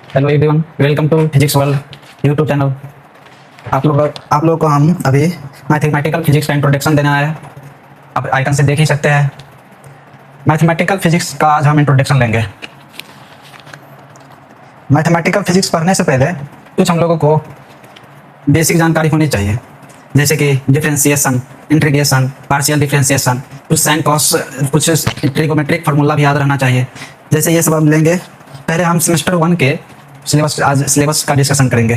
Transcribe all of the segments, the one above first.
Hello everyone, welcome to physics world YouTube channel. आप लोग को हम अभी मैथमेटिकल फिजिक्स का इंट्रोडक्शन देना है। आप आइकन से देख ही सकते हैं। मैथमेटिकल फिजिक्स का आज हम इंट्रोडक्शन लेंगे। मैथमेटिकल फिजिक्स पढ़ने से पहले कुछ हम लोगों को बेसिक जानकारी होनी चाहिए, जैसे कि डिफरेंशिएशन, इंटीग्रेशन, पार्शियल डिफरेंशिएशन, कुछ साइन कॉस, कुछ ट्रिगोमेट्रिक फार्मूला भी याद रहना चाहिए। जैसे ये सब हम लेंगे। पहले हम सेमेस्टर 1 के सिलेबस का डिस्कशन करेंगे।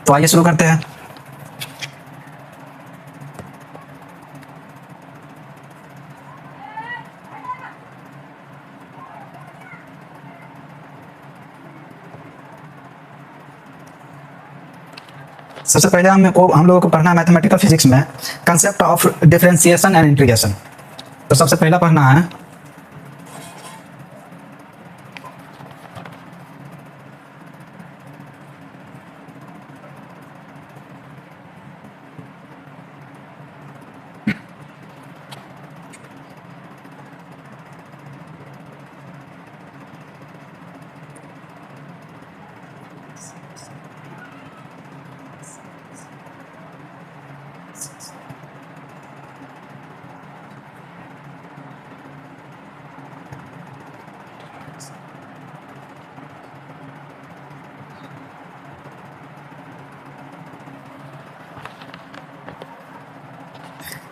तो आइए शुरू करते हैं। सबसे पहले हम लोगों को पढ़ना है मैथमेटिकल फिजिक्स में concept of differentiation and integration. तो सबसे पहला पढ़ना है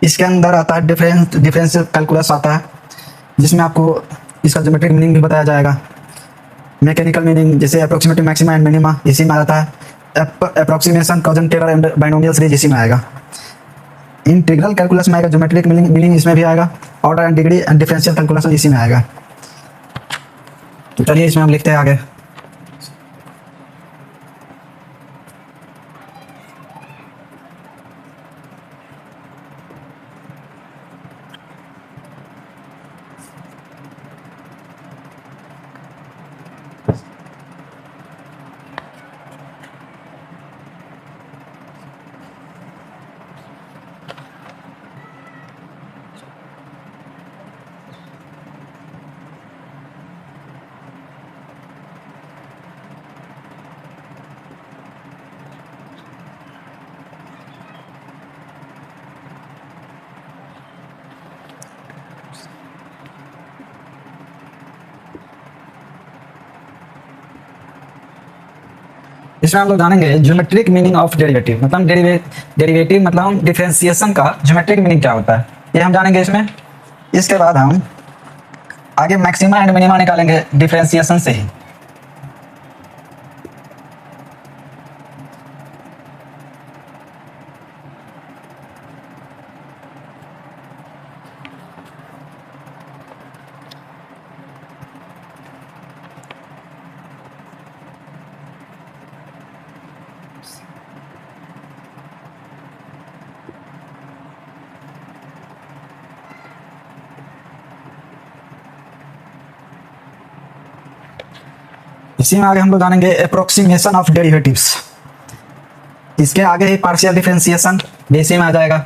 इसके अंदर आता है डिफरेंशियल कैलकुलस आता है, जिसमें आपको इसका ज्योमेट्रिक मीनिंग भी बताया जाएगा। मैकेनिकल मीनिंग जैसे अप्रोक्सीमेटिव मैक्सिमा एंड मिनिमा इसी में आता है। अप्रोक्सीमेशन, कॉजन टेलर एंड बाइनोमियल सीरीज इसी में आएगा। इंटीग्रल कैलकुलस में आएगा, ज्योमेट्रिक मीनिंग इसमें भी आएगा। Order and degree and differential calculus इसी में आएगा। तो चलिए इसमें हम लिखते हैं आगे। इसमें हम लोग जानेंगे ज्योमेट्रिक मीनिंग ऑफ डेरिवेटिव, मतलब डेरिवेटिव मतलब डिफरेंशिएशन का ज्योमेट्रिक मीनिंग क्या होता है, ये हम जानेंगे इसमें। इसके बाद हम आगे मैक्सिमा एंड मिनिमा निकालेंगे डिफरेंशिएशन से ही। इसी में आगे हम लोग जानेंगे अप्रोक्सीमेशन ऑफ डेरिवेटिव्स। इसके आगे ही पार्शियल डिफरेंशिएशन भी इसी में आ जाएगा।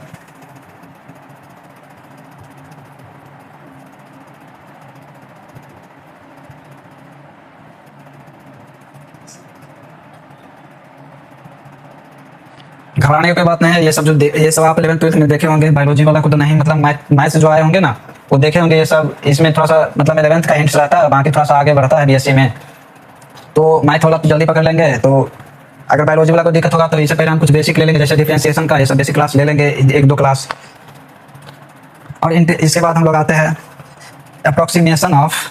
घबराने की बात नहीं है। ये सब आप 11th-12th में देखे होंगे। बायोलॉजी वाला को तो नहीं, मतलब मैथ से जो आए होंगे ना, वो देखे होंगे ये सब। इसमें थोड़ा सा मतलब 11th का हिंट्स रहता है, बाकी थोड़ा सा आगे बढ़ता है बीएससी में। तो मैथ वाला तो जल्दी पकड़ लेंगे। तो अगर बायोलॉजी वाला को दिक्कत होगा तो इससे पहले हम कुछ बेसिक ले लेंगे, जैसे डिफरेंशिएशन का ये सब बेसिक क्लास ले लेंगे, 1-2 क्लास। और इसके बाद हम लोग आते हैं approximation of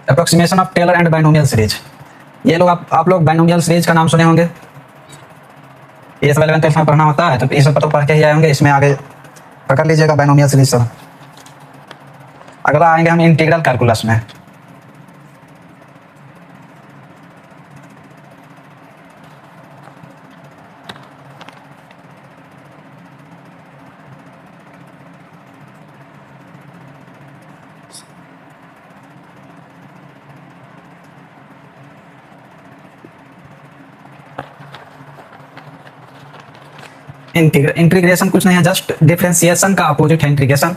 approximation of Taylor and binomial series. ये लोग आप लोग बाइनोमियल सीरीज का नाम सुने होंगे। ये सब 11th में पढ़ना होता है, तो ये सब तो पढ़ के ही आए होंगे। इसमें आगे पकड़ लीजिएगा बाइनोमियल सीरीज सब। अगला आएंगे हम इंटीग्रल कैलकुलस में। इंटीग्रेशन कुछ नहीं है, जस्ट डिफरेंशिएशन का अपोजिट है इंटीग्रेशन।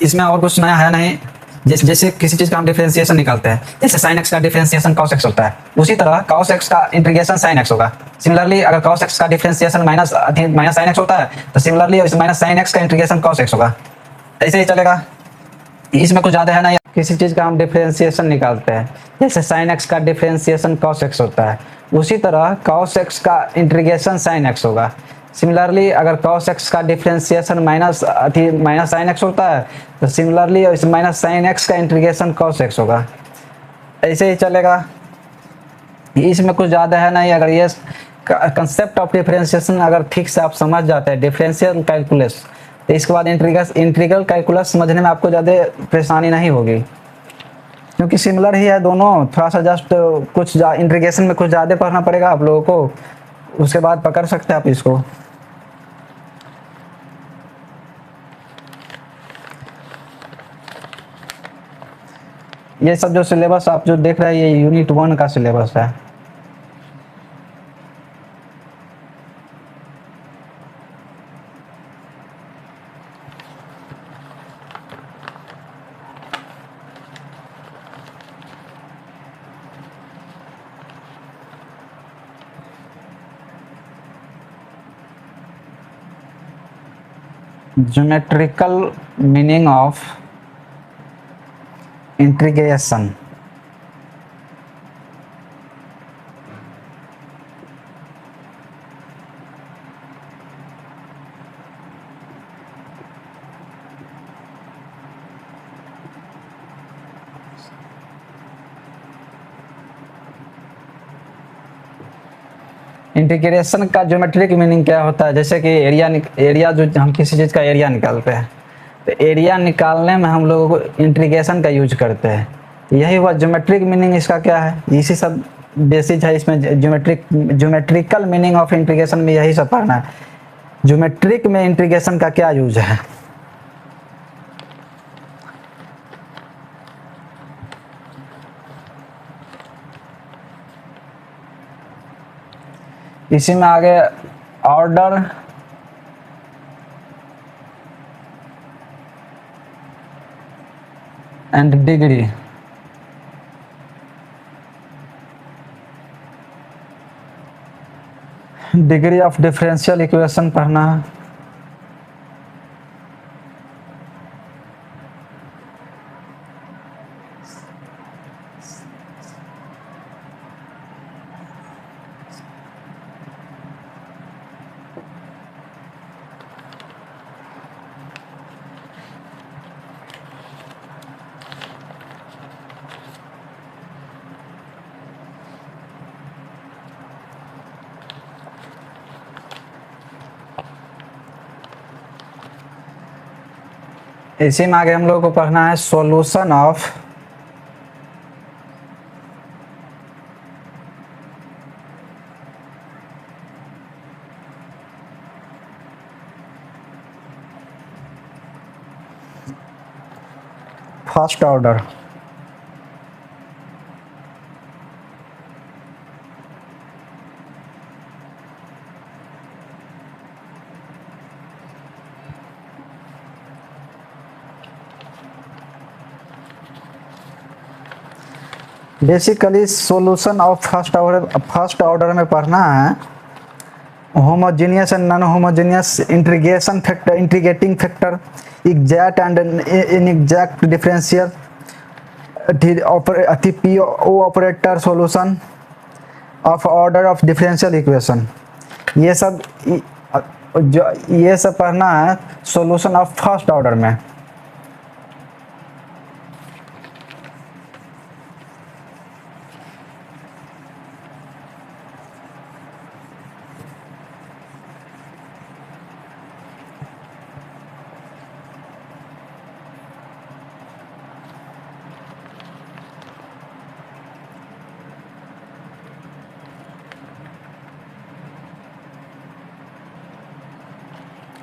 इसमें और कुछ नया है नहीं। जैसे जैसे किसी चीज का हम डिफरेंशिएशन निकालते हैं, जैसे साइन एक्स का डिफरेंशिएशन कॉस एक्स होता है, उसी तरह कॉस एक्स का इंटीग्रेशन साइन एक्स होगा। सिमिलरली अगर कॉस एक्स का differentiation minus minus sine x होता है, तो सिमिलरली माइनस साइन एक्स का इंटीग्रेशन कॉस एक्स होगा। ऐसे ही चलेगा, इसमें कुछ ज्यादा है ना। किसी चीज का हम डिफरेंशिएशन निकालते हैं, जैसे साइन एक्स का डिफरेंशिएशन कॉस एक्स होता है, उसी तरह कॉस एक्स का इंटीग्रेशन साइन एक्स होगा। सिमिलरली अगर cos x का डिफरेंशिएशन माइनस साइन एक्स होता है, तो सिमिलरली माइनस साइन एक्स का इंटीग्रेशन cos x होगा। ऐसे ही चलेगा, इसमें कुछ ज़्यादा है नहीं। अगर ये कंसेप्ट ऑफ डिफरेंशिएशन अगर ठीक से आप समझ जाते हैं, डिफरेंशियल कैलकुलस, तो इसके बाद इंटीग्रल कैलकुलस समझने में आपको ज़्यादा परेशानी नहीं होगी, क्योंकि सिमिलर ही है दोनों। थोड़ा सा जस्ट कुछ इंटीग्रेशन में कुछ ज़्यादा पढ़ना पड़ेगा आप लोगों को, उसके बाद पकड़ सकते हैं आप इसको। ये सब जो सिलेबस आप जो देख रहे हैं, ये यूनिट 1 का सिलेबस है। Geometrical meaning of integration. Integration का ज्योमेट्रिक मीनिंग क्या होता है, जैसे कि एरिया जो हम किसी चीज़ का एरिया निकालते हैं, तो एरिया निकालने में हम लोगों को इंटीग्रेशन का यूज करते हैं। यही हुआ ज्योमेट्रिक मीनिंग। इसका क्या है, इसी सब बेसिक है इसमें। ज्योमेट्रिकल मीनिंग ऑफ इंटीग्रेशन में यही सब पढ़ना है, ज्योमेट्रिक में इंटीग्रेशन का क्या यूज है। इसी में आगे order and degree. Degree of differential equation पढ़ना है। इसी में आगे हम लोग को पढ़ना है solution of first order. Basically solution of first order में पढ़ना है homogeneous and non homogeneous integration factor, integrating factor, exact and inexact differential, PO operator, solution of order of differential equation. ये सब पढ़ना है सॉल्यूशन ऑफ फर्स्ट ऑर्डर में।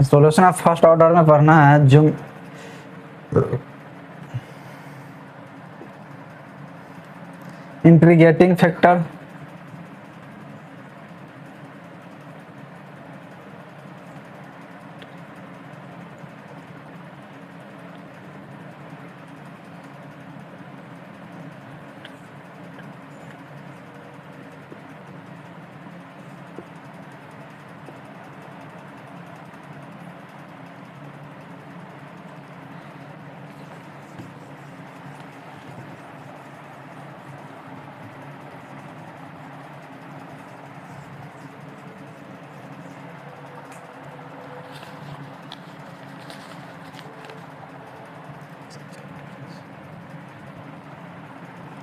Solution of first order में पढ़ना है जो इंटीग्रेटिंग फैक्टर,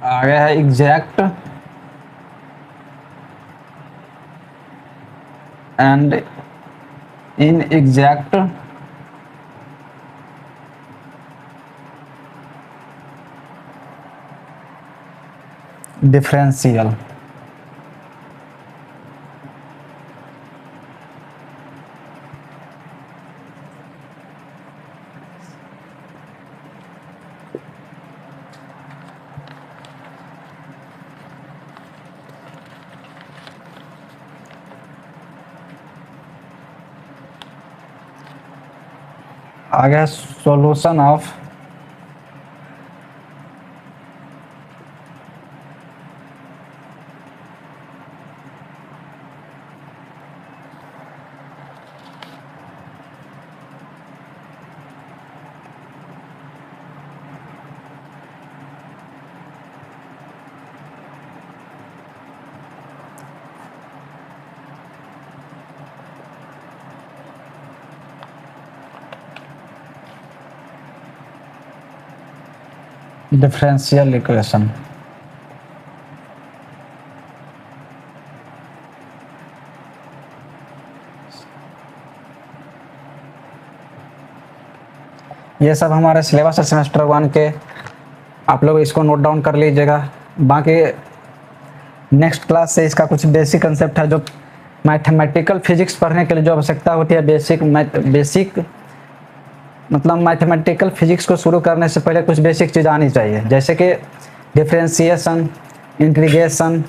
आ गया है exact and inexact differential. आ गया सॉल्यूशन ऑफ डिफरेंशियल इक्वेशन। ये सब हमारे सिलेबस है सेमेस्टर 1 के, आप लोग इसको नोट डाउन कर लीजिएगा। बाकी नेक्स्ट क्लास से इसका कुछ बेसिक कंसेप्ट है जो मैथमेटिकल फिजिक्स पढ़ने के लिए जो आवश्यकता होती है, बेसिक मतलब मैथमेटिकल फिजिक्स को शुरू करने से पहले कुछ बेसिक चीज़ आनी चाहिए, जैसे कि डिफरेंशिएशन, इंटीग्रेशन,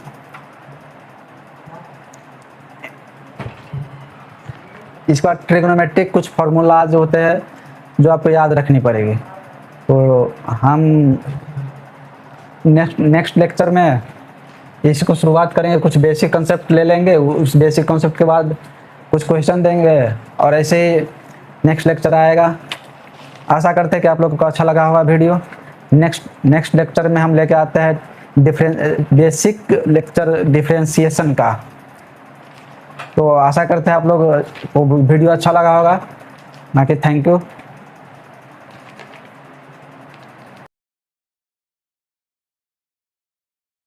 इसका ट्रिग्नोमेट्रिक कुछ फार्मूलाज होते हैं जो आपको याद रखनी पड़ेगी। तो हम नेक्स्ट लेक्चर में इसको शुरुआत करेंगे, कुछ बेसिक कंसेप्ट ले लेंगे, उस बेसिक कंसेप्ट के बाद कुछ क्वेश्चन देंगे और ऐसे ही नेक्स्ट लेक्चर आएगा। आशा करते हैं कि आप लोगों को अच्छा लगा होगा वीडियो। नेक्स्ट लेक्चर में हम लेके आते हैं बेसिक लेक्चर डिफरेंशिएशन का। तो आशा करते हैं आप लोग को वीडियो अच्छा लगा होगा। बाकी थैंक यू।